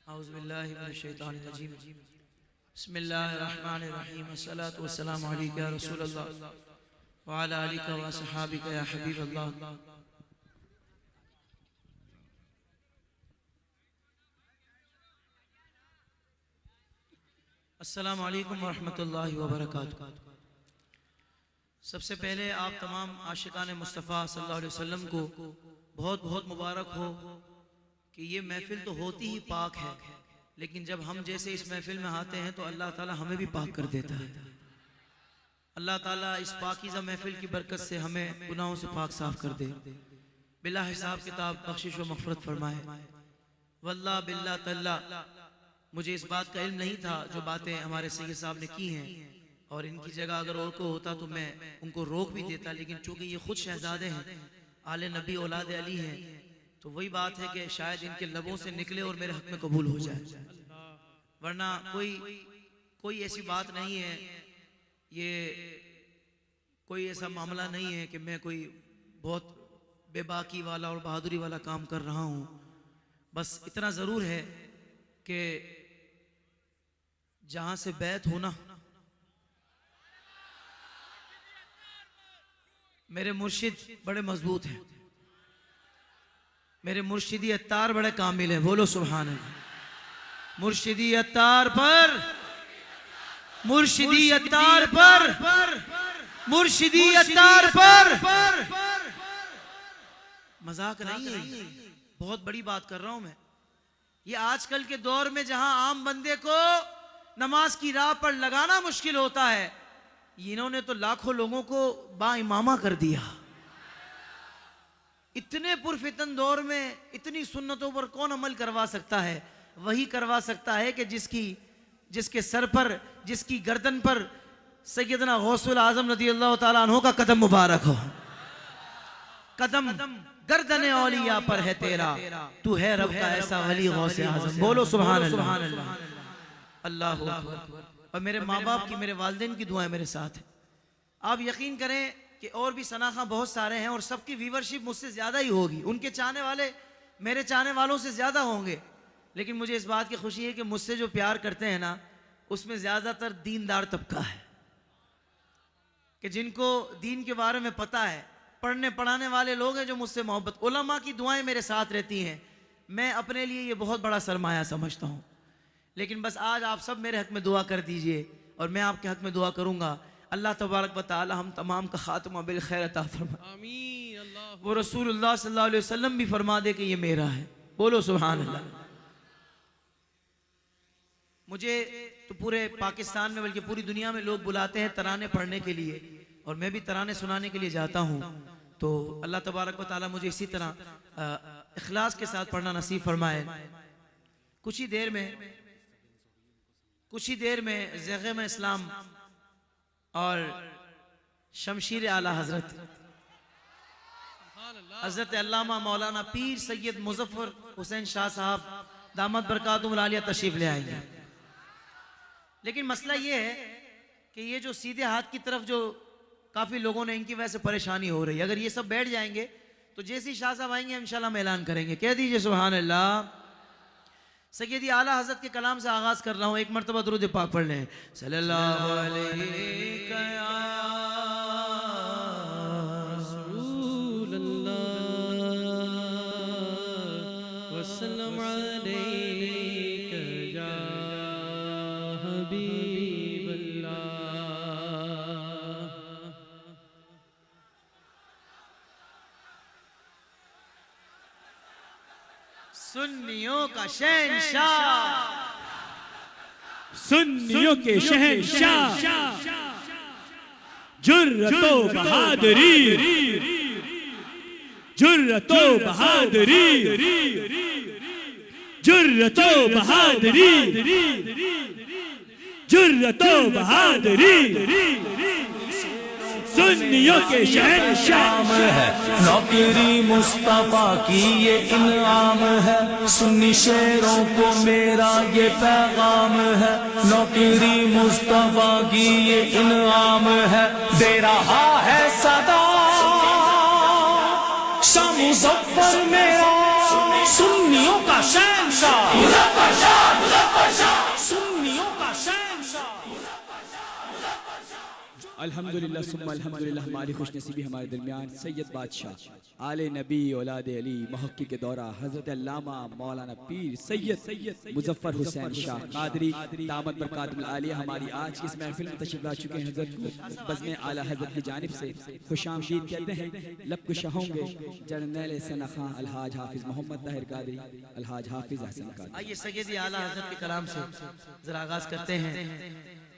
औज़ुबिल्लाहि मिनश्शैतानिर्रजीम। बिस्मिल्लाहिर्रहमानिर्रहीम। अस्सलातु वस्सलामु अलैका या रसूलल्लाह व अला आलिका व असहाबिका या हबीबल्लाह। अस्सलामु अलैकुम व रहमतुल्लाहि व बरकातुहू। सबसे पहले आप तमाम आशिकान मुस्तफ़ा सल्लल्लाहु अलैहि वसल्लम को बहुत बहुत मुबारक हो कि ये महफिल तो होती ही पाक है, लेकिन जब हम जैसे इस महफिल में आते हैं तो अल्लाह ताला हमें भी पाक कर देता है। अल्लाह ताला इस पाकीज़ा महफिल की बरकत से हमें गुनाहों से पाक साफ कर दे, बिला हिसाब किताब बख्शिश व मग़फ़िरत फरमाए। वल्लाह बिल्लाह तल्ला मुझे इस बात का इल्म नहीं था जो बातें हमारे सैयद साहब ने की हैं, और इनकी जगह अगर और को होता तो मैं उनको रोक भी देता, लेकिन चूंकि ये खुद शहजादे हैं, आले नबी औलाद अली हैं, तो वही बात है कि शायद इनके लबों से निकले और मेरे हक में कबूल हो जाए, वरना कोई ऐसी बात नहीं है, ये कोई ऐसा मामला नहीं है कि मैं कोई बहुत बेबाकी वाला और बहादुरी वाला काम कर रहा हूँ। बस इतना ज़रूर है कि जहाँ से बैत होना, मेरे मुर्शिद बड़े मजबूत हैं, मेरे मुर्शिदी अत्तार बड़े कामिल हैं। बोलो सुभान अल्लाह। मुर्शिदी अत्तार पर, मुर्शिदी अत्तार पर, मुर्शिदी अत्तार पर। मजाक नहीं है, बहुत बड़ी बात कर रहा हूं मैं। ये आजकल के दौर में जहां आम बंदे को नमाज की राह पर लगाना मुश्किल होता है, इन्होंने तो लाखों लोगों को बाइमामा कर दिया। इतने पुरफितन दौर में इतनी सुन्नतों पर कौन अमल करवा सकता है? वही करवा सकता है कि जिसके सर पर, जिसकी गर्दन पर सैयदना गौसुल आजम रज़ियल्लाहु ताला अन्हु का कदम मुबारक हो। कदम गर्दन औलिया पर है तेरा, तू है रब का ऐसा वली गौसे आजम। बोलो सुभान अल्लाह, अल्लाहु अकबर। और मेरे माँ बाप की, मेरे वालिदैन की दुआएं मेरे साथ है। आप यकीन करें कि और भी सनाखा बहुत सारे हैं और सबकी व्यूवरशिप मुझसे ज़्यादा ही होगी, उनके चाहने वाले मेरे चाहने वालों से ज़्यादा होंगे, लेकिन मुझे इस बात की खुशी है कि मुझसे जो प्यार करते हैं ना, उसमें ज़्यादातर दीनदार तबका है, कि जिनको दीन के बारे में पता है, पढ़ने पढ़ाने वाले लोग हैं जो मुझसे मोहब्बत। उलमा की दुआएं मेरे साथ रहती हैं, मैं अपने लिए ये बहुत बड़ा सरमाया समझता हूँ। लेकिन बस आज आप सब मेरे हक में दुआ कर दीजिए और मैं आपके हक में दुआ करूँगा। अल्लाह तबारक व तआला हम तमाम का खात्मा बिल खैर अता फरमाए। आमीन। वो रसूलुल्लाह सल्लल्लाहु अलैहि वसल्लम भी फरमा दे कि ये मेरा है। बोलो सुभान अल्लाह। मुझे तो पूरे पाकिस्तान में बल्कि पूरी दुनिया में लोग बुलाते हैं तराने पढ़ने के लिए, और मैं भी तराने सुनाने के लिए जाता हूँ। तो अल्लाह तबारक व तआला मुझे इसी तरह इखलास के साथ पढ़ना नसीब फरमाए। कुछ ही देर में ज़ैग़-ए इस्लाम और शमशीर आला हजरत अल्लामा मौलाना पीर सैयद मुज़फ़्फ़र हुसैन शाह साहब दामत बरकातुहुल आलिया तशरीफ ले आएंगे। लेकिन मसला ये है कि ये जो सीधे हाथ की तरफ जो काफ़ी लोगों ने, इनकी वजह से परेशानी हो रही है। अगर ये सब बैठ जाएंगे तो जैसे ही शाह साहब आएंगे इंशाल्लाह मैं ऐलान करेंगे। कह दीजिए सुभान अल्लाह। सैयदी आला हज़रत के कलाम से आगाज़ कर रहा हूँ। एक मरतबा दुरूद पाक पढ़ लें। सल्लल्लाहु अलैहि वसल्लम अलैका या हबीबल्लाह। सुन्नियों का शहंशाह, सुन्नियों के शहंशाह, जुर्रतो बहादुरी, जुर्रतो बहादुरी, जुर्रतो बहादुरी, जुर्रतो बहादुरी, सुन्नियों के शहंशाह है। नौकरी मुस्तफा की ये इनाम है, सुन्नी शेरों को मेरा ये पैगाम है। नौकरी मुस्तफा की ये इनाम है, दे रहा है सदा शाह मुज़फ़्फ़र मेरा, सुन्नियों का शहंशाह। अल्हम्दुलिल्लाह सुम्मा अल्हम्दुलिल्लाह, हमारी खुशनसीबी हमारे दरमियान सैयद बादशाह आले नबी औलाद अली महक्की के दौरा हजरत अल्लामा मौलाना पीर सैयद मुजफ्फर हुसैन शाह कादरी दामद बरकातुल आलिया हमारी आज की इस महफिल में तशरीफ ला चुके हैं। हजरत को बज़्म आला हजरत की जानिब से खुशामदीद कहते हैं। लब कुशा होंगे जर्नैल सना खां अलहाज हाफिज मोहम्मद ताहिर कादरी अलहाज हाफिज हसन कादरी। आइए सैयदी आला हजरत के कलाम से जरा आगाज करते हैं।